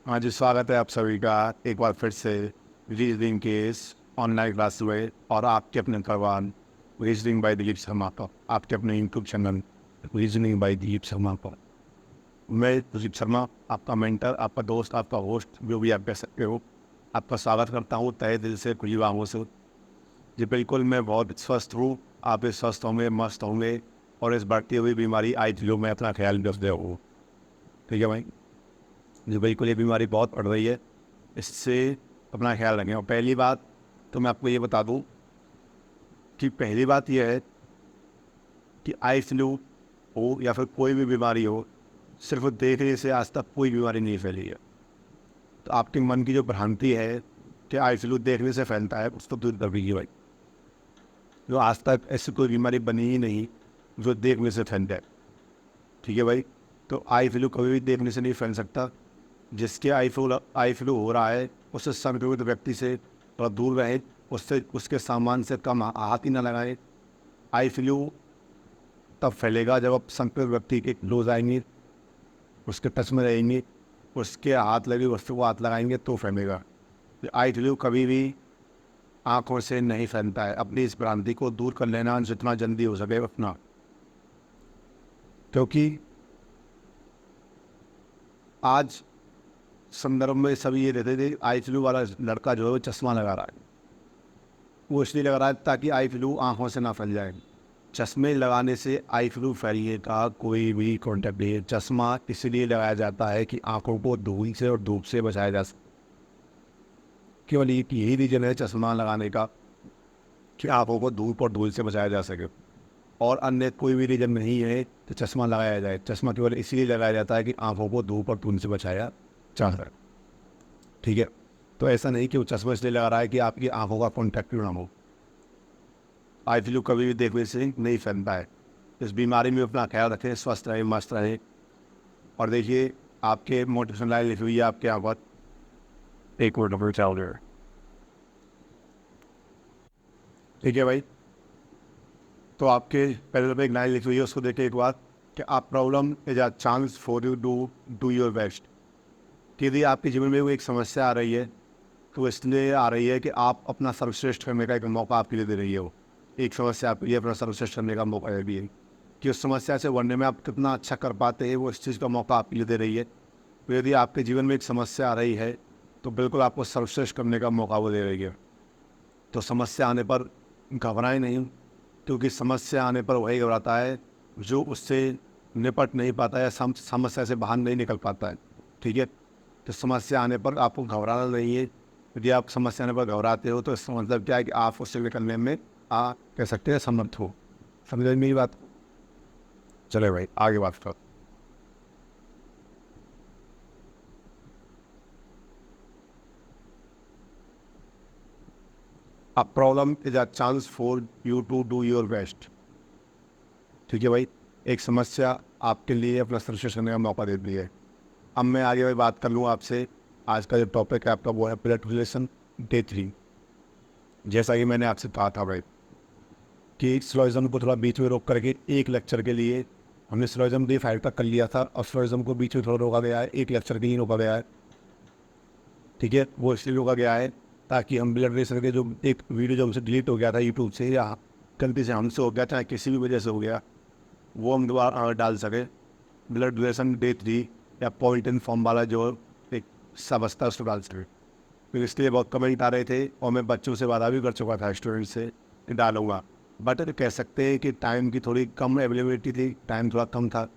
हाँ जी, स्वागत है आप सभी का एक बार फिर से रीजनिंग के इस ऑनलाइन क्लास में और आपके अपने भगवान रीजनिंग बाय दिलीप शर्मा पर आपके अपने YouTube channel reasoning bye Dilip Sharma पर मैं दिलीप शर्मा आपका मेंटर, आपका दोस्त, आपका होस्ट, जो भी आप कह सकते हो, आपका स्वागत करता हूँ तहे दिल से, खुली बाहों से। जी बिल्कुल, मैं बहुत स्वस्थ हूँ। आप भी स्वस्थ होंगे, मस्त होंगे और इस बढ़ती हुई बीमारी जो मैं अपना ख्याल रखते हो। ठीक है भाई जी, बिल्कुल ये बीमारी बहुत बढ़ रही है, इससे अपना ख्याल रखें। और पहली बात तो मैं आपको ये बता दूं कि पहली बात यह है कि आई फ्लू हो या फिर कोई भी बीमारी हो, सिर्फ देखने से आज तक कोई बीमारी नहीं फैली है। तो आपके मन की जो भ्रांति है कि आई फ्लू देखने से फैलता है, उसको दूर कर दीजिए भाई। जो आज तक ऐसी कोई बीमारी बनी ही नहीं जो देखने से फैलता है। ठीक है भाई, तो आई फ्लू कभी भी देखने से नहीं फैल सकता। जिसके आई फ्लू हो रहा है, उससे संक्रमित व्यक्ति से थोड़ा दूर रहें, उससे उसके सामान से कम हाथ ही ना लगाएं। आई फ्लू तब फैलेगा जब आप संक्रमित व्यक्ति के क्लोज आएंगे, उसके टच में रहेंगे, उसके हाथ लगे, उससे वो हाथ लगाएंगे तो फैलेगा। आई फ्लू कभी भी आँखों से नहीं फैलता है। अपनी इस भ्रांति को दूर कर लेना जितना जल्दी हो सके अपना, क्योंकि आज संदर्भ में सभी ये रहते थे आई फ्लू वाला लड़का जो है वो चश्मा लगा रहा है। वो इसलिए लगा रहा है ताकि आई फ्लू आँखों से ना फैल जाए। चश्मे लगाने से आई फ्लू फैलने का कोई भी कॉन्टेक्ट नहीं है। चश्मा इसलिए लगाया जाता है कि आँखों को धूल से और धूप से बचाया जा सके। केवल एक यही रीजन है चश्मा लगाने का कि आँखों को धूप और धूल से बचाया जा सके, और अन्य कोई भी रीजन नहीं है तो चश्मा लगाया जाए। चश्मा केवल इसलिए लगाया जाता है कि आँखों को धूप और धूल से बचाया जा सके। ठीक है, तो ऐसा नहीं कि वो चश्मा इसलिए लगा रहा है कि आपकी आँखों का कॉन्टैक्ट ना हो। आई फ्लू कभी भी देखने से नहीं फैलता है। इस बीमारी में अपना ख्याल रखें, स्वस्थ रहें, मस्त रहें। और देखिए, आपके मोटिवेशन लाइन लिखी हुई है आपके यहाँ पर, एक मिनट में चल रहा है। ठीक है भाई, तो आपके पहले पे एक लाइन लिखी हुई है, उसको देखिए एक बार कि आप problem is a chance for you do your best. कि यदि आपके जीवन में वो एक समस्या आ रही है तो इसलिए आ रही है कि आप अपना सर्वश्रेष्ठ करने का एक मौका आपके लिए दे रही है। वो एक समस्या आपके लिए अपना सर्वश्रेष्ठ करने का मौका दे रही है कि उस समस्या से उभरने में आप कितना अच्छा कर पाते हैं, वो इस चीज़ का मौका आपके लिए दे रही है। तो यदि आपके जीवन में एक समस्या आ रही है तो बिल्कुल आपको सर्वश्रेष्ठ करने का मौका वो दे रही है। तो समस्या आने पर घबराएं नहीं, क्योंकि समस्या आने पर वही घबराता है जो उससे निपट नहीं पाता है, समस्या से बाहर नहीं निकल पाता है। ठीक है, तो समस्या आने पर आपको घबराना नहीं है। यदि आप समस्या आने पर घबराते हो तो इसका मतलब क्या है कि आप उससे निकलने में कह सकते हैं समर्थ हो। समझ मेरी बात? चले भाई आगे बात करो। A problem is a chance for you to do your best. ठीक है भाई, एक समस्या आपके लिए अपना सर्वश्रेष्ठ करने का मौका देती है। अब मैं आगे भाई बात कर लूँ आपसे। आज का जो टॉपिक है आपका वो है ब्लड रिलेशन डे 3। जैसा कि मैंने आपसे कहा था भाई कि स्लोइज़म को थोड़ा बीच में रोक करके एक लेक्चर के लिए हमने स्लोइज़म डे 5 तक कर लिया था, और स्लोइज़म को बीच में थोड़ा रोका गया है, एक लेक्चर के लिए रोका गया है। ठीक है, वो इसलिए रोका गया है ताकि हम ब्लड रिलेशन के जो एक वीडियो जो हमसे डिलीट हो गया था यूट्यूब से, या गलती से हमसे हो गया, चाहे किसी भी वजह से हो गया, वो हम दोबारा डाल सके। ब्लड रिलेशन डे 3 या पॉइंट इन फॉर्म वाला जो एक सब बस्ता उसको डाल सके। फिर इसलिए बहुत कमेंट आ रहे थे और मैं बच्चों से वादा भी कर चुका था स्टूडेंट से कि डालूंगा, बट कह सकते हैं कि टाइम की थोड़ी कम अवेलेबिलिटी थी, टाइम थोड़ा कम था,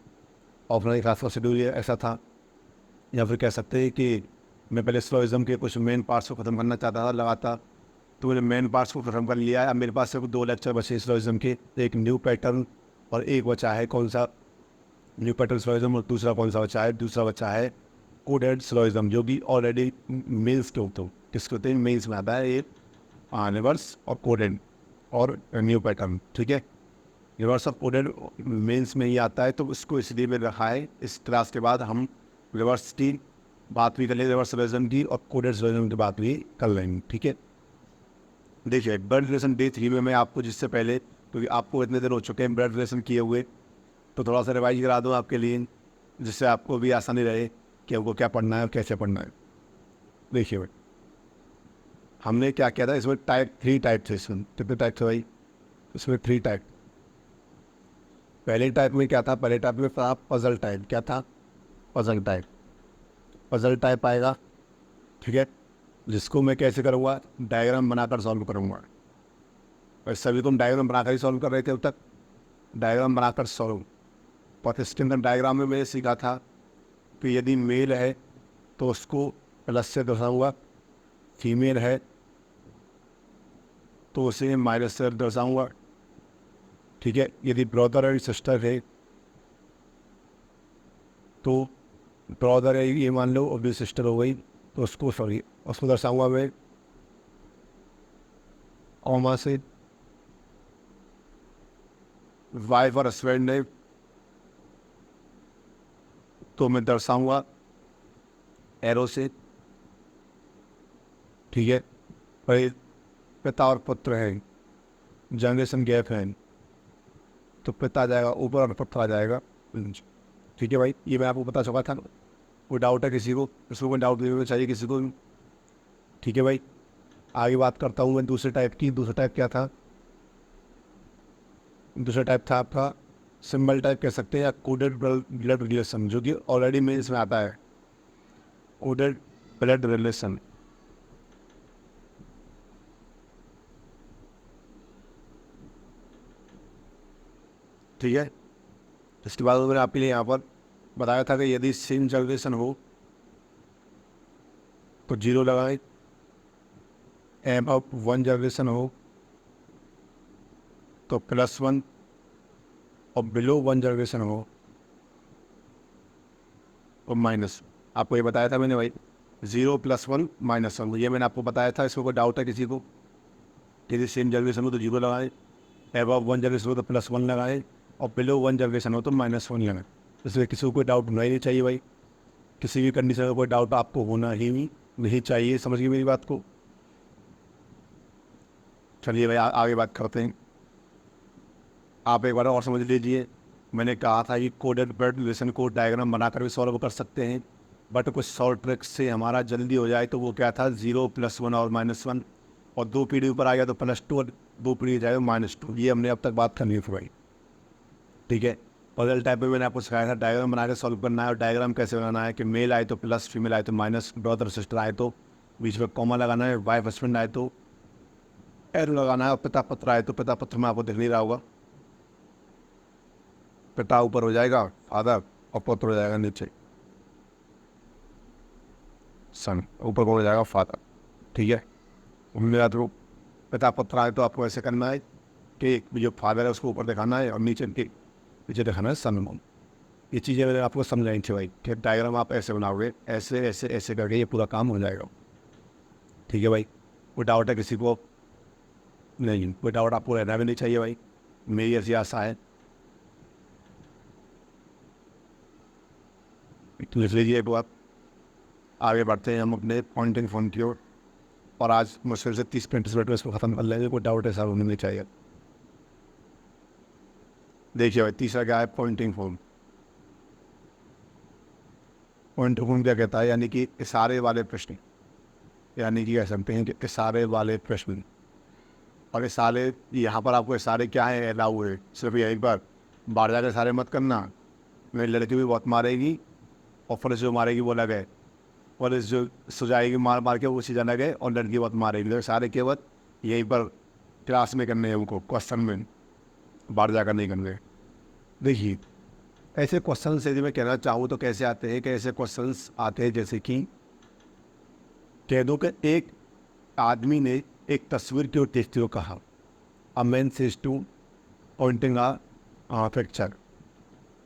ऑफलाइन क्लास का शेड्यूल ऐसा था। या फिर कह सकते हैं कि मैं पहले स्लोइज़म के कुछ मेन पार्ट्स को ख़त्म करना चाहता था लगातार, तो मैंने मेन पार्ट्स को ख़त्म कर लिया है। अब मेरे पास सिर्फ 2 लेक्चर बचे स्लोइज़म के, एक न्यू पैटर्न और एक बचा है कौन सा, न्यू पैटर्न स्लोइज़म, और दूसरा कौन सा बचा है, दूसरा बचा है कोडेड स्लोइज़म, जो कि ऑलरेडी मेल्स के होते किसके होते हैं, मेल्स में आता है ये रिवर्स और कोडेड और न्यू पैटर्न। ठीक है, रिवर्स ऑफ कोडेड मेंस में ही आता है, तो उसको इसलिए में रखा है। इस क्लास के बाद हम रिवर्स की बात भी कर लेंगे, रिवर्स रिविजन की, और कोडेड रिविजन की बात भी कर लेंगे। ठीक है, देखिए ब्लड रिलेशन डे 3 में मैं आपको जिससे पहले, क्योंकि आपको इतने दिन हो चुके हैं ब्लड रिलेशन किए हुए, तो थोड़ा सा रिवाइज करा दूँ आपके लिए, जिससे आपको भी आसानी रहे कि आपको क्या पढ़ना है और कैसे पढ़ना है। देखिए भाई, हमने क्या किया था इसमें, टाइप 3 टाइप थे इसमें। कितने टाइप थे भाई इसमें? 3 टाइप। पहले टाइप में क्या था? पहले टाइप में था पजल टाइप। क्या था? Puzzle type. पजल टाइप आएगा, ठीक है, जिसको मैं कैसे करूँगा? डायग्राम बनाकर सॉल्व करूँगा। और सभी तुम डायग्राम बनाकर ही सॉल्व कर रहे थे अब तक, डायग्राम बनाकर सॉल्व। और इसके अंदर डायग्राम में मैंने सीखा था कि यदि मेल है तो उसको प्लस से दर्शाऊंगा, फीमेल है तो उसे माइनस से दर्शाऊंगा, ठीक है। यदि ब्रदर और सिस्टर है तो ब्रदर है ये मान लो, और भी सिस्टर हो गई तो उसको, सॉरी, उसको दर्शाऊंगा मैं कॉमा से। वाइफ और हस्बैंड है तो मैं दर्शाऊंगा एरो से, ठीक है। पर पिता और पुत्र हैं, जनरेशन गैप है, तो पिता आ जाएगा ऊपर और पुत्र आ जाएगा नीचे, ठीक है भाई। ये मैं आपको बता चुका था। कोई डाउट है किसी को? इसको कोई डाउट नहीं होना चाहिए किसी को, ठीक है भाई। आगे बात करता हूँ मैं दूसरे टाइप की। दूसरा टाइप क्या था? दूसरा टाइप था आपका सिंबल टाइप कह सकते हैं, या कोडेड ब्लड रिलेशन, जो कि ऑलरेडी मेरे इसमें आता है। कोडेड ब्लड रिलेशन, ठीक है। इसके बाद मैंने आपके लिए यहाँ पर बताया था कि यदि सेम जनरेशन हो तो 0 लगाएं, अब 1 जनरेशन हो तो +1, और बिलो 1 जनरेशन हो तो माइनस। आपको ये बताया था मैंने भाई, 0 +1 -1, ये मैंने आपको बताया था। इसमें कोई डाउट है किसी को? यदि सेम जनरेशन हो तो 0 लगाएं, अब 1 जनरेशन हो तो +1 लगाएं, और बिलो 1 जनरेशन हो तो -1 लगाएं। इसलिए किसी को कोई डाउट होना ही नहीं चाहिए भाई। किसी भी कंडीशन का कोई डाउट आपको होना ही नहीं चाहिए। समझ गए मेरी बात को? चलिए भाई आगे बात करते हैं। आप एक बार और समझ लीजिए, मैंने कहा था कि कोडेड ब्लड रिलेशन को डायग्राम बनाकर भी सॉल्व कर सकते हैं, बट कुछ शॉर्ट ट्रिक्स से हमारा जल्दी हो जाए। तो वो क्या था? 0 +1 और -1, और 2 पीढ़ी ऊपर आ गया तो +2, और 2 पीढ़ी जाएगा -2। ये हमने अब तक बात करनी है भाई, ठीक है। पजल टाइप में मैंने आपको सिखाया था डायग्राम बना के सॉल्व करना है। और डायग्राम कैसे बनाना है कि मेल आए तो प्लस, फीमेल आए तो माइनस, ब्रदर सिस्टर आए तो बीच में कॉमा लगाना है, वाइफ हस्बैंड आए तो एरो लगाना है, और पिता पुत्र आए तो, पिता पुत्र में आपको दिख नहीं रहा होगा, पिता ऊपर हो जाएगा फादर, और पुत्र हो जाएगा नीचे सन, ऊपर कौन हो जाएगा? फादर, ठीक है। मेरा तो पिता पुत्र आए तो आपको ऐसे करना है कि जो फादर है उसको ऊपर दिखाना है, और नीचे के पीछे दिखाना है सन मून। ये चीज़ें मैंने आपको समझाई थी भाई, कि डायग्राम आप ऐसे बनाओगे, ऐसे ऐसे ऐसे करके ये पूरा काम हो जाएगा, ठीक है भाई। कोई डाउट है किसी को? नहीं, कोई डाउट आपको रहना भी नहीं चाहिए भाई, मेरी ऐसी आशा है। तो लिख लीजिए वो आप। आगे बढ़ते हैं हम अपने पॉइंटिंग फोन की ओर, और आज मुश्किल से 30-35 मिनट में इसको ख़त्म कर लेंगे। कोई डाउट ऐसा होने नहीं चाहिए। देखिए भाई, तीसरा क्या है? Poynting phone. पॉइंटिंग फोन क्या कहता है? यानी कि इशारे वाले प्रश्न, यानी कि कह सकते हैं कि इशारे वाले प्रश्न। और इशारे, यहाँ पर आपको इशारे क्या है अलाउ है, सिर्फ ये एक बार बाहर जाकर इशारे मत करना। मेरी लड़की भी बहुत मारेगी, और फिर जो मारेगी वो अलग है, और इस जो सुझाएगी मार मार के वो चीज़ अलग है, और लड़की बहुत मारेगी। तो सारे केवल यहीं पर क्लास में करने हैं उनको, क्वेश्चन में, बाहर जाकर नहीं करने। देखिए, ऐसे क्वेश्चन से यदि मैं कहना चाहूँ तो कैसे आते हैं? कि ऐसे क्वेश्चंस आते हैं जैसे कि कह दो कि एक आदमी ने एक तस्वीर की ओर देखते हुए कहा, a man says to pointing a picture,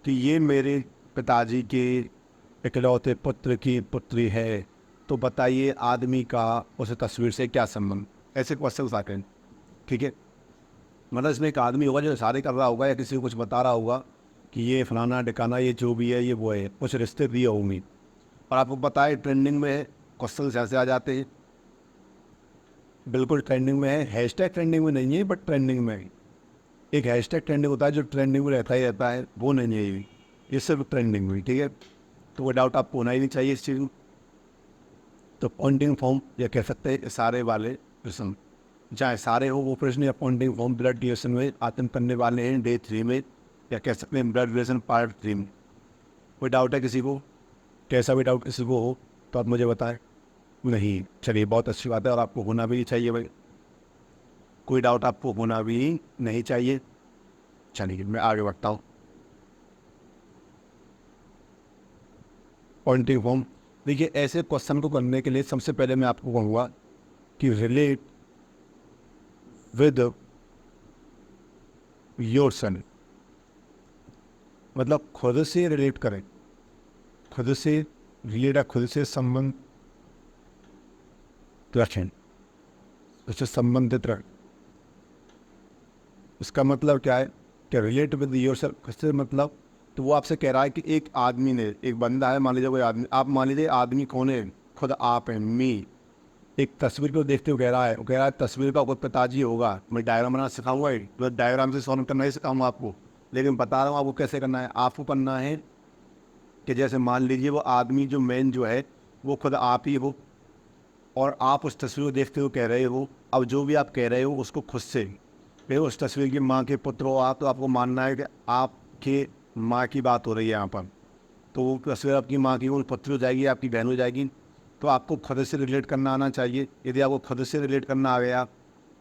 कि ये मेरे पिताजी के इकलौते पुत्र की पुत्री है, तो बताइए आदमी का उस तस्वीर से क्या संबंध? ऐसे क्वेश्चन आते हैं, ठीक है। मतलब इसमें एक आदमी होगा जो इशारे कर रहा होगा, या किसी को कुछ बता रहा होगा कि ये फलाना ढिकाना, ये जो भी है ये वो है, कुछ रिश्ते दिए होंगे। और आपको पता है ट्रेंडिंग में है, क्वेश्चन ऐसे आ जाते हैं, बिल्कुल ट्रेंडिंग में है। हैशटैग ट्रेंडिंग में नहीं है, बट ट्रेंडिंग में है। एक हैशटैग ट्रेंडिंग होता है जो ट्रेंडिंग में रहता ही रहता है, वो नहीं है ये सिर्फ ट्रेंडिंग हुई, ठीक है। तो वो डाउट आपको होना ही नहीं चाहिए इस चीज़ में। तो पॉइंटिंग फॉर्म या कह सकते हैं इशारे वाले प्रश्न, चाहे इशारे हो वो प्रश्न या पॉइंटिंग फॉर्म ब्लड रिलेशन में आतंक करने वाले हैं डे 3 में, या कह सकते हैं ब्लड रिलेशन पार्ट 3 में। कोई डाउट है किसी को? कैसा भी डाउट किसी को हो तो आप मुझे बताएं। नहीं, चलिए बहुत अच्छी बात है, और आपको होना भी नहीं चाहिए भाई, कोई डाउट आपको होना भी नहीं चाहिए। चलिए मैं आगे बढ़ता हूँ। पॉइंटिंग फॉर्म, देखिए ऐसे क्वेश्चन को करने के लिए सबसे पहले मैं आपको कहूँगा कि रिलेट विद योरसेल्फ, मतलब खुद से रिलेट करें, खुद से रिलेट, खुद से संबंध रखें, उससे संबंधित रखें। इसका मतलब क्या है कि रिलेट विद योरसेल्फ, खुद से मतलब, तो वो आपसे कह रहा है कि एक आदमी ने, एक बंदा है, मान लीजिए कोई आदमी, आप मान लीजिए आदमी कौन है, खुद आप हैं, मी। एक तस्वीर को देखते हुए कह रहा है, वो कह रहा है तस्वीर का कोई पिताजी होगा, मैं डायग्राम बनाना सिखाऊंगा ही, तो डायग्राम से सॉल्व करना ही सिखाऊंगा आपको, लेकिन बता रहा हूँ आपको कैसे करना है। आपको करना है कि जैसे मान लीजिए वो आदमी जो मेन जो है वो खुद आप ही हो, और आप उस तस्वीर को देखते हुए कह रहे हो, अब जो भी आप कह रहे हो उसको खुद से, फिर उस तस्वीर की माँ के पुत्र हो आप, तो आपको मानना है कि आपके माँ की बात हो रही है यहाँ पर, तो वो तस्वीर आपकी माँ की, वो पुत्र हो जाएगी, आपकी बहन हो जाएगी। तो आपको खुद से रिलेट करना आना चाहिए। यदि आपको खुद से रिलेट करना आ गया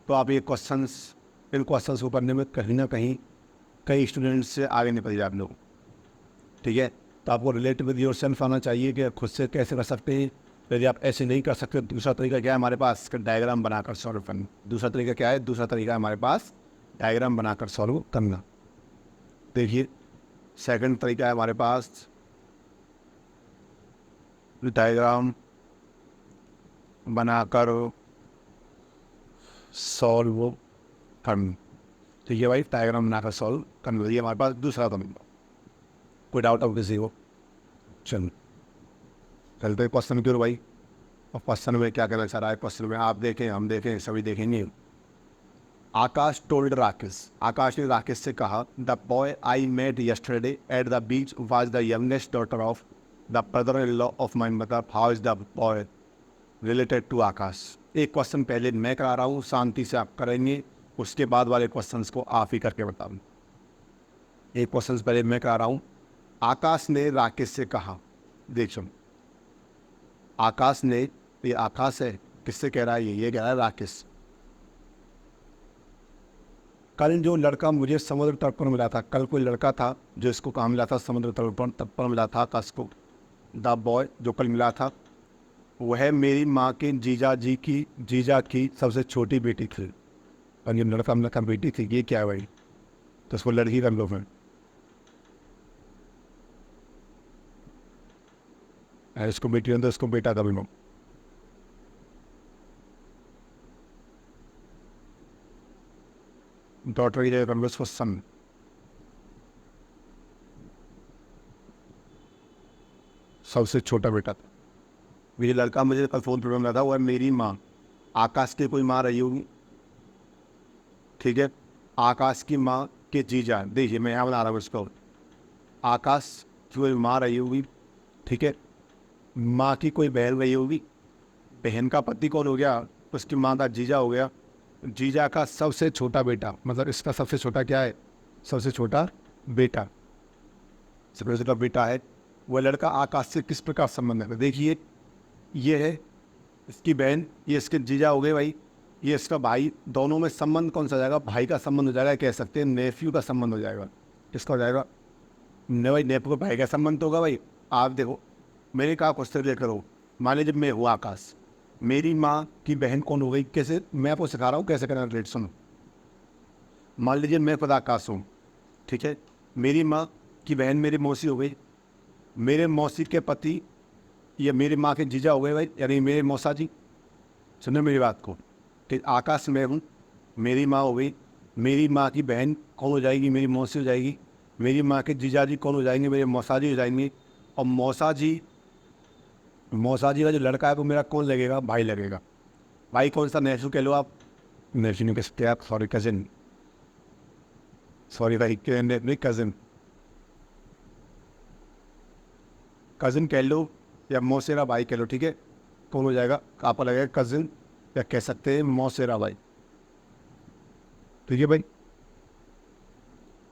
तो आप ये क्वेश्चंस, इन क्वेश्चंस को करने में कहीं ना कहीं कई स्टूडेंट्स से आगे निकल जाए आप लोग, ठीक है। तो आपको रिलेट विद योर सेल्फ आना चाहिए कि खुद से कैसे कर सकते हैं। यदि आप ऐसे नहीं कर सकते, दूसरा तरीका क्या है हमारे पास, इसका डायग्राम बनाकर सॉल्व करना। दूसरा तरीका क्या है, दूसरा तरीका है हमारे पास डायग्राम बनाकर सॉल्व करना। देखिए सेकंड तरीका है हमारे पास डायग्राम बनाकर सॉल्व करना, ठीक है भाई, डायग्राम बनाकर सॉल्व करना, ये हमारे पास दूसरा तरीका। कोई डाउट अब किसी को? चल चलते क्वेश्चन क्यों भाई, और क्वेश्चन में क्या कहना चाह रहा है, क्वेश्चन में आप देखें, हम देखें, सभी देखेंगे। आकाश टोल्ड राकेश, आकाश ने राकेश से कहा, the boy I met yesterday at the beach was the youngest daughter of the brother in law of my mother, how is the boy related to Akash. एक क्वेश्चन पहले मैं करा रहा हूँ, शांति से आप करेंगे, उसके बाद वाले क्वेश्चंस को आप ही करके बताऊँ। एक क्वेश्चन पहले मैं करा रहा हूँ। आकाश ने राकेश से कहा, देख सुन, आकाश ने, ये आकाश है, किससे कह रहा है, ये कह रहा है राकेश। कल जो लड़का मुझे समुद्र तट पर मिला था, कल कोई लड़का था जो इसको कहाँ मिला था, समुद्र तट पर मिला था आकाश को। द बॉय जो कल मिला था, वह मेरी माँ के जीजा की सबसे छोटी बेटी थी। और ये लड़का मिला था बेटी थी, ये क्या है भाई, तो उसको लड़की कर लो फिर, इसको बेटी अंदर, इसको बेटा कर लो। डॉटर की जगह कर लो इसको सन। सबसे छोटा बेटा था। ये लड़का मुझे कल फोन पर मिला था, वह मेरी माँ, आकाश की कोई माँ रही होगी, ठीक है। आकाश की माँ के जीजा, देखिए मैं यहाँ बना रहा हूँ इसको, आकाश की कोई माँ रही होगी, ठीक है। माँ की कोई बहन रही होगी, बहन का पति कौन हो गया, उसकी माँ का जीजा हो गया, जीजा का सबसे छोटा बेटा, मतलब इसका सबसे छोटा क्या है, सबसे छोटा बेटा, सबसे छोटा बेटा है। वह लड़का आकाश से किस प्रकार संबंध है, देखिए ये है इसकी बहन, ये इसके जीजा हो गए भाई, ये इसका भाई, दोनों में संबंध कौन सा हो जाएगा, भाई का संबंध हो जाएगा, कह सकते हैं नेफ्यू का संबंध हो जाएगा। किसका हो जाएगा, नहीं भाई, नेफ्यू का भाई का संबंध तो होगा भाई। आप देखो, मैंने कहा क्वेश्चन रिलेट करो, मान लीजिए मैं हुआ आकाश, मेरी माँ की बहन कौन हो गई, कैसे, मैं आपको सिखा रहा हूँ कैसे करना रिलेट, सुनो। मान लीजिए मैं खुद आकाश हूँ, ठीक है, मेरी माँ की बहन मेरी मौसी हो गई, मेरे मौसी के पति ये मेरी माँ के जीजा हो गए भाई, यानी मेरे मौसा जी। सुनो मेरी बात को, कि आकाश में हूँ, मेरी माँ हो गई, मेरी माँ की बहन कौन हो जाएगी, मेरी मौसी हो जाएगी, मेरी माँ के जीजा जी कौन हो जाएंगे, मेरे मौसा जी हो जाएंगे, और मौसा जी का जो लड़का है वो मेरा कौन लगेगा, भाई लगेगा। भाई कौन सा, नेफू कह लो आप, नेफू नहीं कह सकते आप, सॉरी कजिन, सॉरी भाई नहीं, कजिन, कजिन कह लो या मौसेरा भाई कह लो, ठीक है। कौन हो जाएगा, आपका लगेगा कजिन, या कह सकते हैं मौसेरा भाई। ठीक है भाई,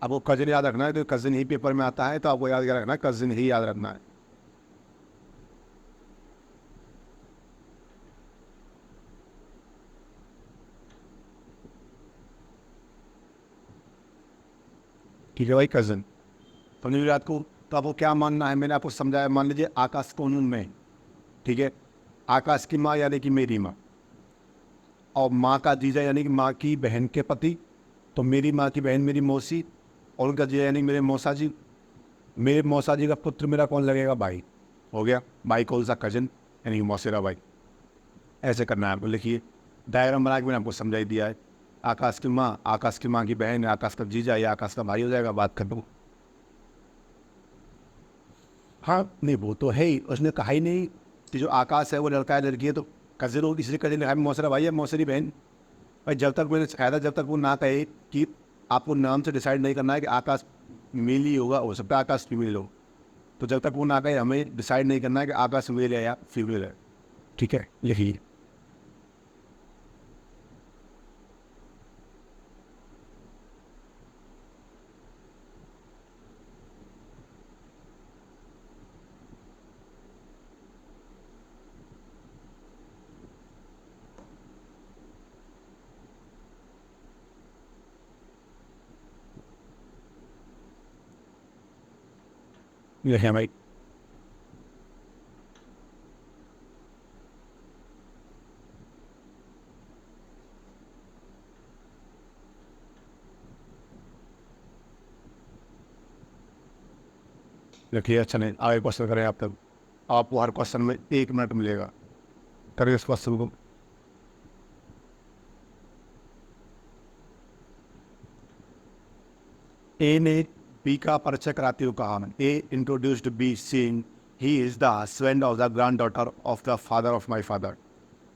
आपको कजिन याद रखना है, तो कजिन ही पेपर में आता है, तो आपको याद क्या रखना है, कजिन ही याद रखना है। ठीक है भाई, कजिन। समझ लीजिए रात को, तो आपको क्या मानना है, मैंने आपको समझाया। मान लीजिए आकाश कानून में, ठीक है, आकाश की माँ यानी कि मेरी माँ, और माँ का जीजा यानी कि माँ की बहन के पति, तो मेरी माँ की बहन मेरी मौसी, और उनका जीजा यानी मेरे मौसा जी। मेरे मौसा जी का पुत्र मेरा कौन लगेगा, भाई। हो गया, भाई कौन सा, कजन, यानी कि मौसेरा भाई। ऐसे करना है आपको। लिखिए, डायग्राम बना के मैंने आपको समझाई दिया है। आकाश की माँ की बहन, आकाश का जीजा या आकाश का भाई हो जाएगा, बात कर दो। हाँ नहीं, वो तो है ही, उसने कहा ही नहीं कि जो आकाश है वो लड़का है लड़की है, तो कजिन हो, इसलिए कजिन लिखा है, मौसेरा भाई है मौसेरी बहन। भाई जब तक मैंने सिखाया था, जब तक वो ना कहे कि आपको नाम से डिसाइड नहीं करना है कि आकाश मेल ही होगा, हो सकता है आकाश फीमेल हो, तो जब तक वो ना कहे हमें डिसाइड नहीं करना है कि आकाश मेल है या फीमेल है। ठीक है, लिखिए। लिखिए भाई। लिखिए, अच्छा नहीं, आगे क्वेश्चन करें आप तक। आपको हर क्वेश्चन में 1 मिनट मिलेगा, करिए इस क्वेश्चन को। ए ने बी का परिचय कराते हुए कहा, A introduced B saying he is the husband of the granddaughter of the father of my father.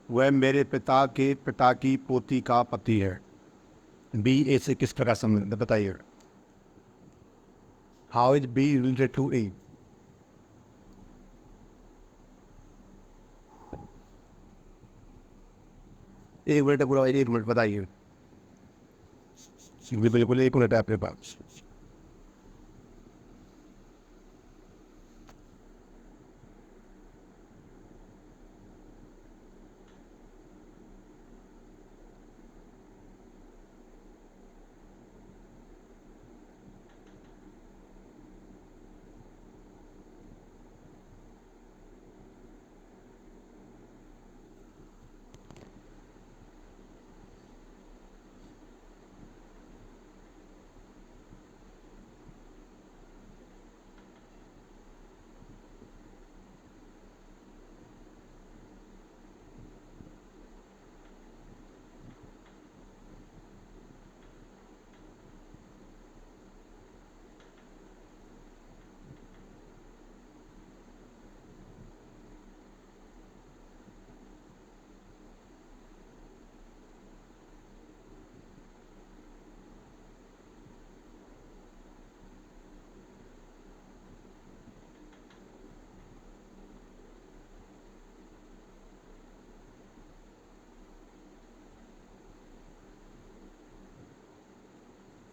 वह मेरे पिता के पिता की पोती का पति है। बी ए से किस प्रकार संबंधित है, बताइए। How is B related to A. 1 minute है पूरा, 1 मिनट बताइए। बिल्कुल 1 मिनट है आपके पास।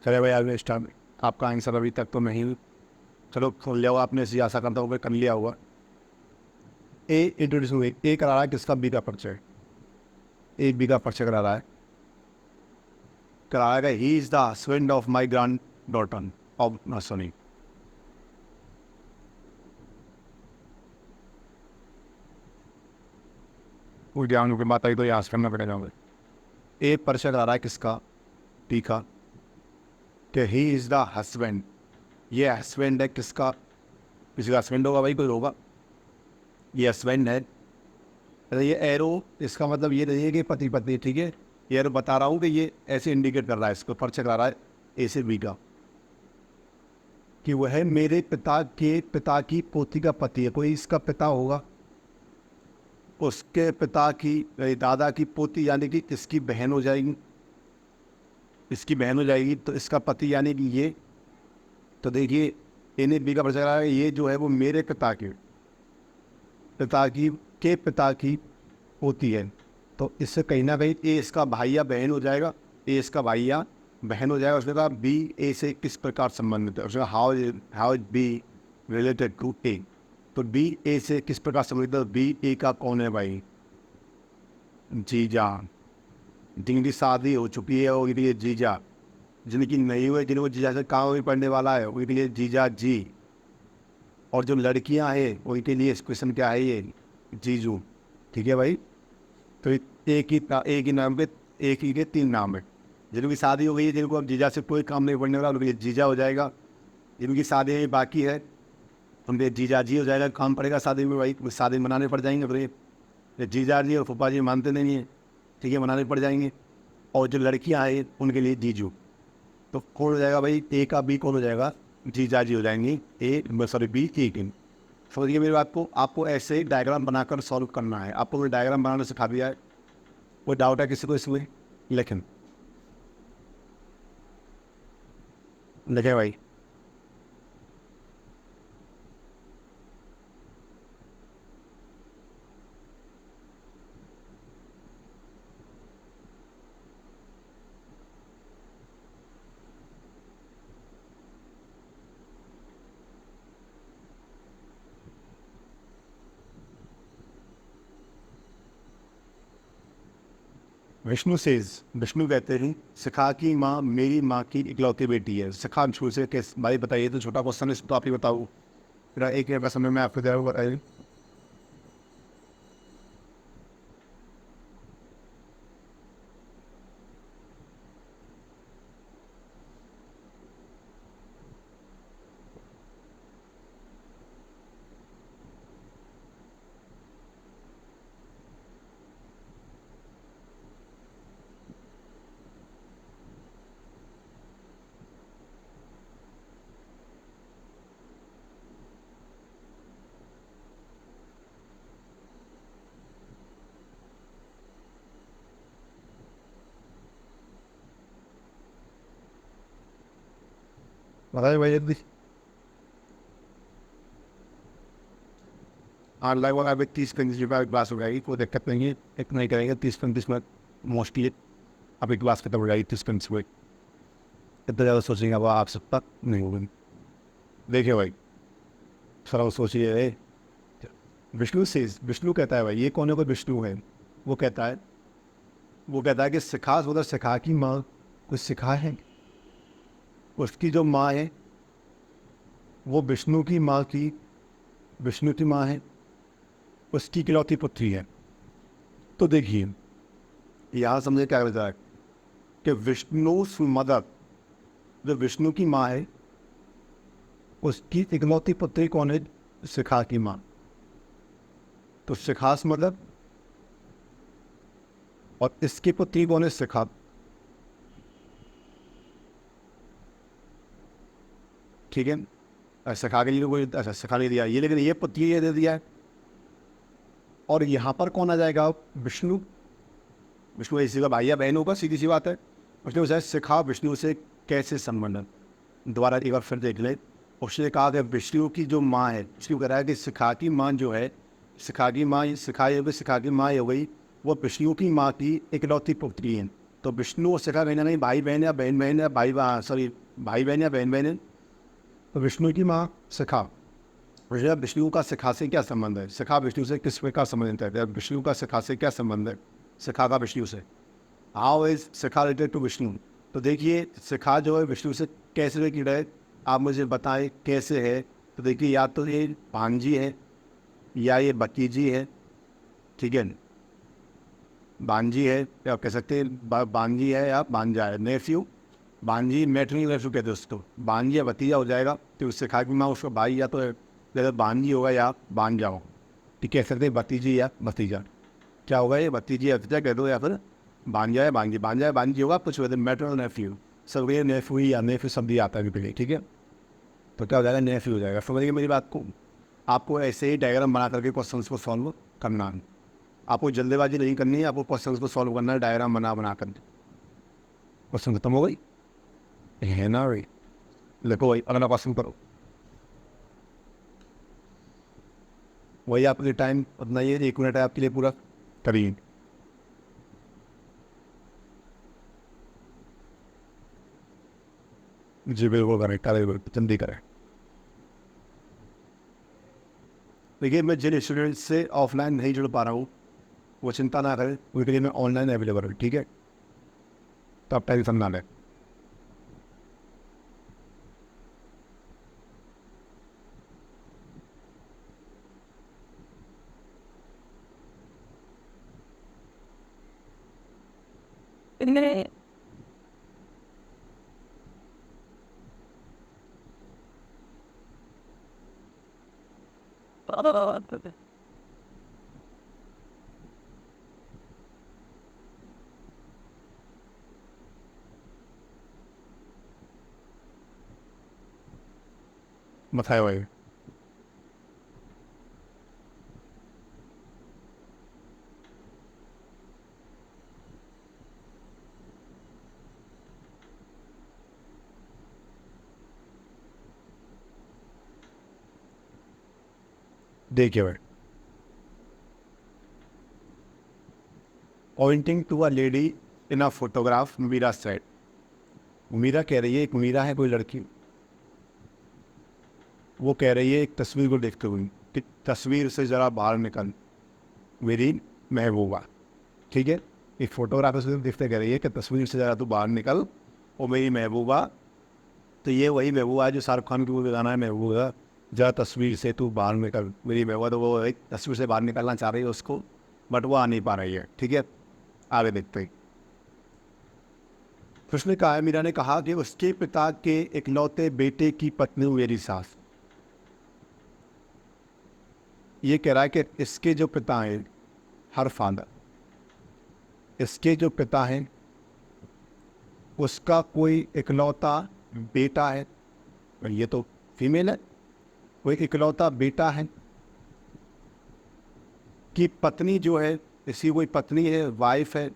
चले भाई, आगे स्टार्ट। आपका आंसर अभी तक तो नहीं, चलो सुन लिया होगा आपने, ऐसी आशा करता हूँ कि कर लिया होगा। ए इंट्रोड्यूस हुए, ए करा रहा है किसका, बी का परिचय। ए बी का परिचय करा रहा है, कराएगा ही is the husband of my grand daughter of sorry, वो ज्ञान की बात आई तो यहाँ करना पड़ेगा मुझे। ए परिचय करा रहा है किसका, टी का, कि ही इज द हस्बैंड, ये हस्बैंड है किसका, किसी का हस्बैंड होगा भाई, कोई होगा, ये हस्बैंड है। अरे ये एरो, इसका मतलब ये नहीं है कि पति पत्नी, ठीक है, ये एरो बता रहा हूँ कि ये ऐसे इंडिकेट कर रहा है, इसको परिचय करा रहा है ए से बी का, कि वह मेरे पिता के पिता की पोती का पति है। कोई इसका पिता होगा, उसके पिता की दादा की पोती यानी कि इसकी बहन हो जाएगी, इसकी बहन हो जाएगी, तो इसका पति यानी कि ये। तो देखिए, इन्हें बी का परिचय करा है, ये जो है वो मेरे पिता की के पिता की होती है, तो इससे कहीं ना कहीं ए इसका भाई या बहन हो जाएगा, ए इसका भाई या बहन हो जाएगा। उसने कहा बी ए से किस प्रकार संबंधित है, उसने कहा how is B related to A. तो बी ए से किस प्रकार संबंधित है, बी ए का कौन है भाई, जीजा। जिनकी शादी हो चुकी है उनके लिए जीजा, जिनकी नहीं हुई जिनको जीजा से काम भी पड़ने वाला है उनके लिए जीजा जी, और जो लड़कियां हैं उनके लिए एक्सप्रेशन क्या है, ये जीजू। ठीक है भाई। तो एक ही नाम पे एक ही के 3 नाम है। जिनकी शादी हो गई है, जिनको अब जीजा से कोई काम नहीं पड़ने वाला, उनके लिए जीजा हो जाएगा। जिनकी शादी अभी बाकी है उनके जीजा जी हो जाएगा, काम पड़ेगा शादी में भाई, शादी मनाने पड़ जाएंगे। फिर ये जीजा जी और फूफा जी मानते नहीं है, ठीक है, मनाने पड़ जाएंगे। और जो लड़कियां हैं उनके लिए जीजू। तो कौन हो जाएगा भाई, ए का बी कौन हो जाएगा, जीजा जी हो जाएंगी, ए सॉरी बी ए टीम। समझिए मेरी बात को। आपको ऐसे ही डायग्राम बनाकर सॉल्व करना है। आपको मैं डायग्राम बनाना सिखा दिया है। कोई डाउट है किसी को इसमें, लेकिन लिखे भाई। विष्णु सेज, विष्णु कहते हैं शिखा की माँ मेरी माँ की इकलौती बेटी है। शिखा शुरू से किस भाई बताइए, तो छोटा क्वेश्चन है, तो आप ही बताओ। फिर एक का समय मैं आपको दे रहा हूँ, बताइए। बताइए भाई जल्दी। हाँ लगभग अभी 30-35 क्लास हो जाएगी, कोई दिक्कत नहीं है, इतना ही करेंगे 30-35 मिनट मोस्टली। अभी क्लास खत्म हो जाएगी 30-35 मिनट। इतना ज़्यादा सोचेंगे अब आप सब तक नहीं होगी। देखिए भाई सर सोचिए, विष्णु से विष्णु कहता है भाई ये कौन है, कोई विष्णु है। वो कहता है कि शिखा उधर शिखा की माँ कुछ शिखा है, उसकी जो माँ है वो विष्णु की माँ है, उसकी इकलौती पुत्री है। तो देखिए यहाँ समझे क्या होता है कि विष्णु मदर, जो विष्णु की माँ है उसकी इकलौती पुत्री कौन है, शिखा की माँ। तो शिखास मतलब, और इसकी पुत्री कौन है, शिखा। ठीक है, शिखा के लिए कोई अच्छा शिखा नहीं दिया ये, लेकिन ये पुत्री ये दे दिया है। और यहाँ पर कौन आ जाएगा, विष्णु। विष्णु इसी का भाई या बहन होगा, सीधी सी बात है। उसने पूछा शिखा विष्णु से कैसे संबंध। दोबारा एक बार फिर देख ले। उसने कहा कि विष्णु की जो माँ है, विष्णु कह रहा है कि शिखा की माँ जो है, शिखा की माँ शिखा की माँ हो गई, वो विष्णु की माँ की इकलौती पुत्री है। तो विष्णु और शिखा कहीं ना कहीं भाई बहन या बहन बहन या भाई बहन या बहन बहन है। तो विष्णु की माँ शिखा, विष्णु का शिखा से क्या संबंध है, शिखा विष्णु से किस प्रकार संबंधित है, विष्णु का शिखा से क्या संबंध है, शिखा का विष्णु से। How is Shikha related to Vishnu. तो देखिए शिखा जो है विष्णु से कैसे रिलेटेड है, आप मुझे बताएं कैसे है। तो देखिए या तो ये भांजी है या ये भतीजी है। ठीक है, भांजी है या कह सकते हैं भांजी है या भांजा है, नेफ्यू। भांजी मैटरनल नेफ्यू कहते हैं उसको, भांजी या भतीजा हो जाएगा। तो उससे खा की माँ उसका भाई या तो जैसे भांजी होगा या भांजा हो। ठीक कह सकते हैं भतीजी या भतीजा, क्या होगा ये भतीजी या भतीजा कह दो, या फिर भांजा है भांजी होगा कुछ वैसे मैटरनल नेफ्यू। सब ये नेफ्यू या नेफ्यू शब्द ही आता है पहले। ठीक है, तो क्या हो जाएगा, नेफ्यू हो जाएगा। समझिए मेरी बात को। आपको ऐसे ही डायग्राम बना करके क्वेश्चंस को सॉल्व करना है। आपको जल्दबाजी नहीं करनी है, आपको क्वेश्चंस को सॉल्व करना है डायग्राम बना कर। क्वेश्चन खत्म हो गई है ना भाई, लिखो भाई अगला क्वेश्चन करो। वही आपके टाइम उतना ही है, 1 मिनट है आपके लिए पूरा। करिए। जी बिल्कुल करें, करें, जल्दी करें। देखिए, मैं जिन स्टूडेंट्स से ऑफलाइन नहीं जुड़ पा रहा हूँ वो चिंता ना करें, उनके लिए मैं ऑनलाइन अवेलेबल हूँ, ठीक है? तो आप टेंशन ना लें। बताए भाई। देखिए भाई, pointing to a lady in a photograph, Meera said. Meera कह रही है, एक मीरा है कोई लड़की, वो कह रही है एक तस्वीर को देखते हुए कि तस्वीर से ज़रा बाहर निकल मेरी महबूबा, ठीक है? एक फोटोग्राफर से देखते कह रही है कि तस्वीर से ज़रा तू बाहर निकल और मेरी महबूबा। तो ये वही महबूबा है जो शाहरुख खान की वो गाना है महबूबा, जरा तस्वीर से तू बाहर निकल मेरी महबूबा। तो वो एक तस्वीर से बाहर निकलना चाह रही है उसको, बट वो आ नहीं पा रही है, ठीक है? आगे देखते हैं। फिर उसने कहा, मीरा ने कहा कि उसके पिता के इकलौते बेटे की पत्नी मेरी सास। ये कह रहा है कि इसके जो पिता हैं, हर फादर, इसके जो पिता हैं उसका कोई इकलौता बेटा है, और ये तो फीमेल है, कोई इकलौता बेटा है कि पत्नी जो है, इसकी कोई पत्नी है, वाइफ है।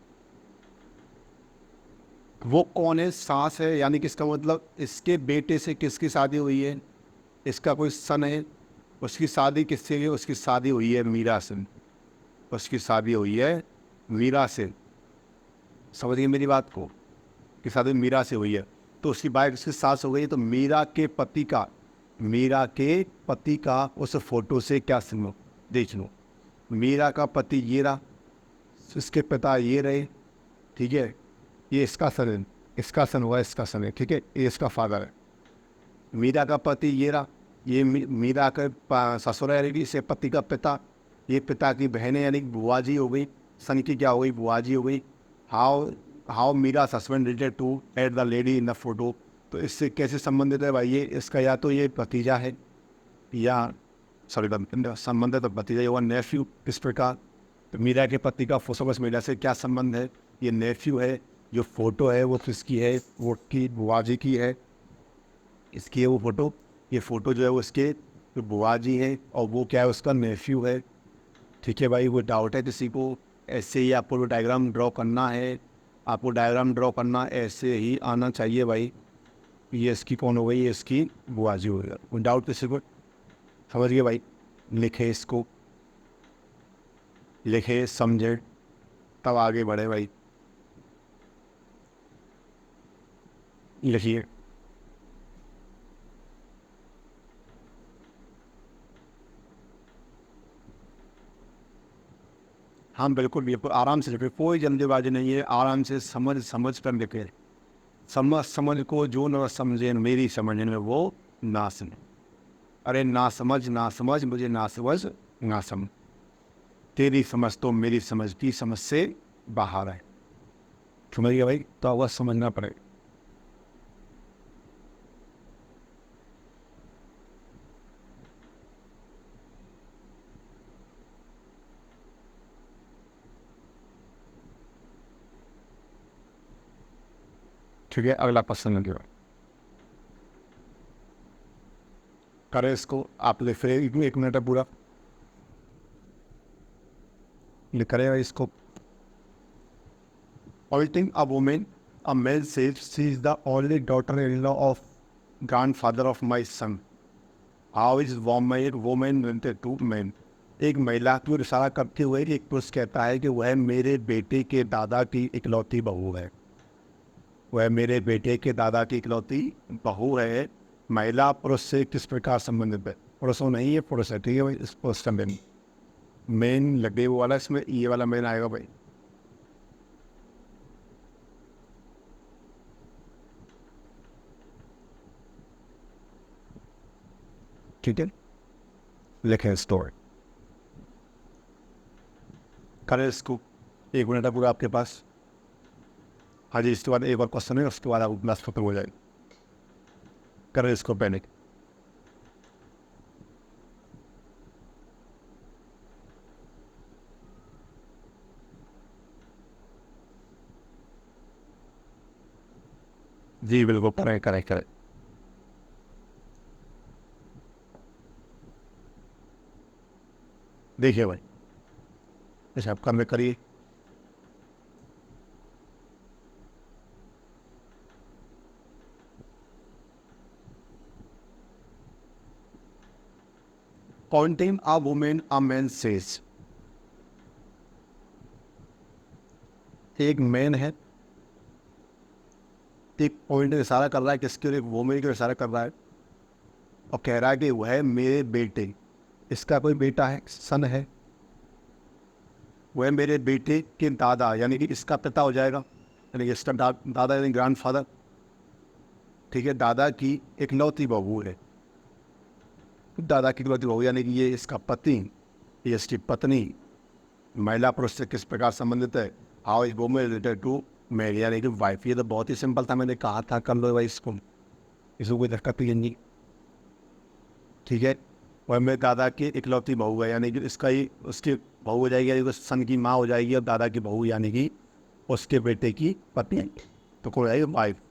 वो कौन है? सास है, यानी कि इसका मतलब इसके बेटे से किसकी शादी हुई है? इसका कोई सन है, उसकी शादी किससे हुई है? उसकी शादी हुई है मीरा से, उसकी शादी हुई है मीरा से। समझिए मेरी बात को, कि शादी मीरा से हुई है, तो उसकी वाइफ उसकी सास हो गई। तो मीरा के पति का, मीरा के पति का उस फोटो से क्या सुनो, देख लो। मीरा का पति ये रहा, इसके पिता ये रहे, ठीक है? ये इसका सन है, इसका सन हुआ, इसका सन है, ठीक है? ये इसका फादर है। मीरा का पति ये रहा, ये मीरा का ससुर है, इससे पति का पिता, ये पिता की बहनें यानी बुआ जी हो गई, सन की क्या हो गई? बुआ जी हो गई। How how Meera husband related to at the lady in the photo. तो इससे कैसे संबंधित है भाई? ये इसका या तो ये भतीजा है, या सॉरी संबंधित तो भतीजा हुआ, नेफ्यू इस प्रकार। तो मीरा के पति का फोसोबस मीरा से क्या संबंध है? ये नेफ्यू है। जो फोटो है वो किसकी है? वो की बुआ जी की है, इसकी है वो फोटो। ये फोटो जो है वो उसके जो बुआ जी है, और वो क्या है? उसका नेफ्यू है, ठीक है भाई? वो डाउट है किसी को? ऐसे ही आपको डायग्राम ड्रॉ करना है, आपको डायग्राम ड्रॉ करना ऐसे ही आना चाहिए भाई। ये इसकी कौन हो गई? ये इसकी बुआ जी हो गई। वो डाउट किसी को? समझ गए भाई? लिखे इसको, लिखे, समझे, तब आगे बढ़े भाई। लिखिए। हाँ बिल्कुल बिल्कुल, आराम से लिखे, कोई जल्दीबाजी नहीं है, आराम से समझ समझ कर लिखे। समझ समझ को जो न समझे मेरी समझ में वो ना समझ। अरे ना समझ, ना समझ, मुझे ना समझ, ना समझ। तेरी समझ तो मेरी समझ की समझ से बाहर है। समझ गया भाई? तो वह समझना पड़ेगा। ठीक है, अगला क्वेश्चन लगे करें इसको। आप लिख रहे, एक मिनट है पूरा, लिख रहे हैं इसको। Pointing a woman, a male says she is the only daughter-in-law of grandfather of my son. How is woman related to men? एक महिला की ओर इशारा करते हुए एक पुरुष कहता है कि वह मेरे बेटे के दादा की इकलौती बहू है। वह मेरे बेटे के दादा की इकलौती बहू है। महिला पुरुष से किस प्रकार संबंधित है? पुरुषों नहीं है, पुरुष है, ठीक है भाई। इस पुरुष का मेन लगे वो वाला, इसमें ये वाला मेन आएगा भाई। ठीक है, लिखें स्टोरी, करें इसको। 1 मिनट है पूरा आपके पास। हाँ जी, इसके बाद एक और क्वेश्चन है, उसके बाद आप क्लास खत्म हो जाएगी। करें इसको पहले। जी बिल्कुल, करें करें करें। देखिए भाई, अच्छा आप काम में करिए। Pointing a woman a man says, एक मैन है, एक पॉइंट इशारा कर रहा है किसके लिए? वुमेन को इशारा कर रहा है और कह रहा है कि वह मेरे बेटे, इसका कोई बेटा है, सन है, वह मेरे बेटे के दादा यानी कि इसका पिता हो जाएगा, यानी कि इसका दादा यानी ग्रैंडफादर, ठीक है, दादा की इकलौती बहू है। दादा की इकलौती बहू यानी कि ये इसका पति, ये इसकी पत्नी। महिला पुरुष से किस प्रकार संबंधित है? How is woman related to Mary, यानी कि वाइफ। ये तो बहुत ही सिंपल था, मैंने कहा था कर लो भाई इसको, इसको कोई दिक्कत नहीं। ठीक है, वह मेरे दादा की इकलौती बहू है, यानी कि इसका ही उसकी बहू हो जाएगी, यानी कि सन की माँ हो जाएगी, और दादा की बहू यानी कि उसके बेटे की पत्नी, तो कौन हो जाएगी? वाइफ।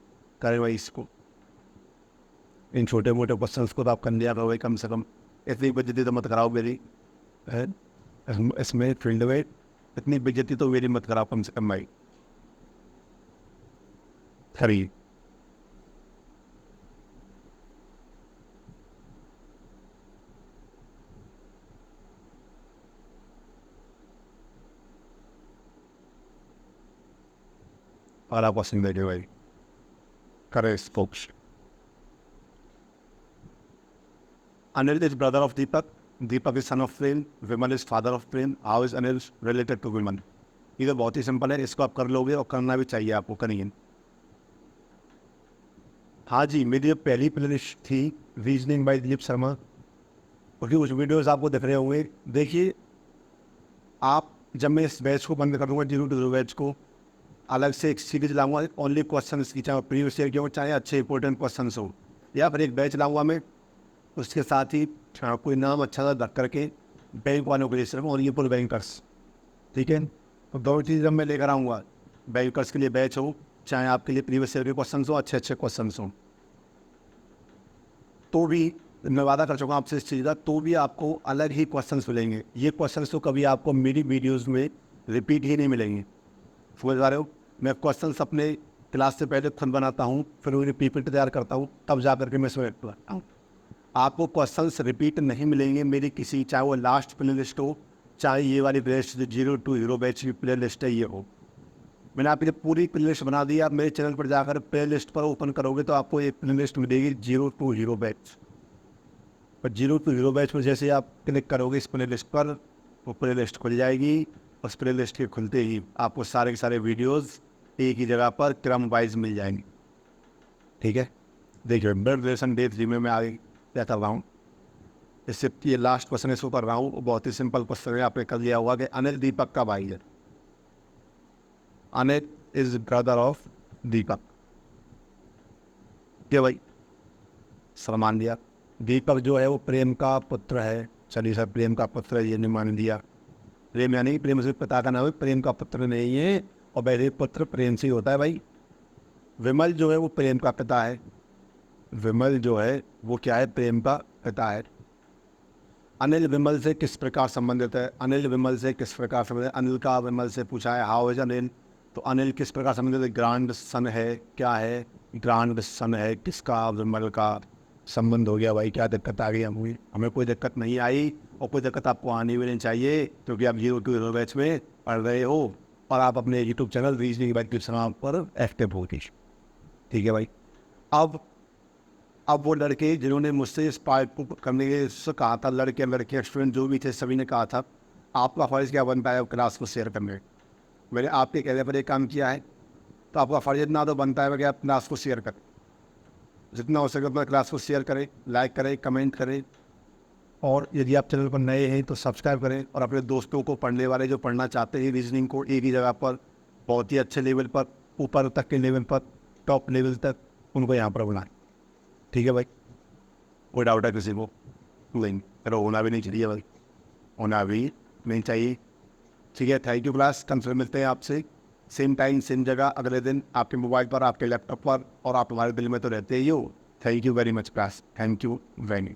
करें भाई इसको। इन छोटे मोटे क्वेश्चंस को तो आप कर लिया करो भाई, कम से कम इतनी बेइज्जती तो मत कराओ मेरी, है इसमें फील्ड में इतनी बेइज्जती तो मेरी मत कराओ कम से कम भाई। खरी और आप क्वेश्चन देखे भाई, करें spokes. Anil is brother of Deepak. Deepak is son of Prem. Vimal is father of Prem. How is Anil related to Vimal? ये तो बहुत ही सिंपल है, इसको आप कर लोगे और करना भी चाहिए आपको, करिए। हाँ जी, मेरी पहली प्लेलिस्ट थी रीजनिंग बाय दिलीप शर्मा, क्योंकि कुछ वीडियोस आपको दिख रहे होंगे। देखिए, आप जब मैं इस बैच को बंद कर दूंगा, 0 to 0 बैच को, अलग से एक सीरीज लाऊंगा ओनली क्वेश्चन की, चाहे प्रीवियस ईयर के हो, चाहे अच्छे इंपॉर्टेंट क्वेश्चन हो, या फिर एक बैच लाऊंगा मैं उसके साथ ही कोई नाम अच्छा सा रख करके बैंक वालों के लिए सिर्फ, और ये पूरे बैंकर्स, ठीक है। तो दो चीज़ जब मैं लेकर आऊँगा, बैंकर्स के लिए बैच हो, चाहे आपके लिए प्रीवियस ईयर के क्वेश्चन हो, अच्छे अच्छे क्वेश्चन हो, तो भी मैं वादा कर चुका हूँ आपसे इस चीज़ का, तो भी आपको अलग ही क्वेश्चंस मिलेंगे। ये क्वेश्चंस तो कभी आपको मेरी वीडियोस में रिपीट ही नहीं मिलेंगे, समझ पा रहे हो। मैं क्वेश्चंस अपने क्लास से पहले खुद बनाता हूँ, फिर उन्हें पीपीटी तैयार करता हूँ, तब जा करके मैं इसमें करता हूँ। आपको क्वेश्चंस रिपीट नहीं मिलेंगे मेरी किसी, चाहे वो लास्ट प्ले लिस्ट हो, चाहे ये वाली प्ले लिस्ट 0 to 0 बैच की प्ले लिस्ट है ये हो। मैंने आपके लिए पूरी प्ले लिस्ट बना दी। आप मेरे चैनल पर जाकर प्ले लिस्ट पर ओपन करोगे तो आपको एक प्ले लिस्ट मिलेगी 0 to 0 बैच पर। 0 to 0 बैच पर जैसे आप क्लिक करोगे इस प्ले लिस्ट पर, वो प्ले लिस्ट खुल जाएगी। उस प्ले लिस्ट के खुलते ही आपको सारे के सारे वीडियोज़ एक ही जगह पर क्रम वाइज मिल जाएंगे, ठीक है। देखिए, ब्लड रिलेशन डे 3 में मैं आगे क्या कर रहा हूँ, इससे ये लास्ट क्वेश्चन इसको कर रहा हूँ, वो बहुत ही सिंपल क्वेश्चन है, आपने कर लिया हुआ कि अनिल दीपक का भाई है। अनिल इज ब्रदर ऑफ दीपक, क्या भाई सम्मान दिया। दीपक जो है वो प्रेम का पुत्र है, चलिए सर प्रेम का पुत्र है, ये नहीं मान दिया। प्रेम यानी कि प्रेम से पिता का नाम है, प्रेम का पुत्र नहीं है, और वैसे पुत्र प्रेम से ही होता है भाई। विमल जो है वो प्रेम का पिता है, विमल जो है वो क्या है? प्रेम का पिता है। अनिल विमल से किस प्रकार संबंधित है? अनिल विमल से किस प्रकार संबंधित? अनिल का विमल से पूछा है, हाउ इज अनिल, तो अनिल किस प्रकार संबंधित है? ग्रांड सन है, क्या है? ग्रांड सन है किसका? विमल का। संबंध हो गया भाई, क्या दिक्कत आ गई? हमें कोई दिक्कत नहीं आई। और कोई दिक्कत आपको आनी भी नहीं चाहिए, क्योंकि आप 0 to 0 बैच में पढ़ रहे हो और आप अपने YouTube channel reasoning bye Krishna पर एक्टिव हो गए। ठीक है भाई। अब वो लड़के जिन्होंने मुझसे इस पार्ट को करने के से कहा था, लड़के स्टूडेंट जो भी थे, सभी ने कहा था आपका फ़र्ज़ क्या बनता है क्लास को शेयर करने। मैंने आपके कहने पर एक काम किया है, तो आपका फ़र्ज़ इतना तो बनता है कि आप क्लास को शेयर करें, जितना हो सके उतना क्लास को शेयर करें, लाइक करें, कमेंट करें, और यदि आप चैनल पर नए हैं तो सब्सक्राइब करें और अपने दोस्तों को, पढ़ने वाले जो पढ़ना चाहते हैं रीजनिंग को एक ही जगह पर बहुत ही अच्छे लेवल पर, ऊपर तक के लेवल पर, टॉप लेवल तक, उनको यहाँ पर बुलाएं। ठीक है भाई। कोई डाउट है किसी को? नहीं, चलो होना भी नहीं चाहिए भाई, होना भी नहीं चाहिए। ठीक है, थैंक यू क्लास। कल फिर मिलते हैं आपसे सेम टाइम सेम जगह अगले दिन, आपके मोबाइल पर, आपके लैपटॉप पर, और आप हमारे दिल में तो रहते ही हो। Thank you very much class, thank you very much.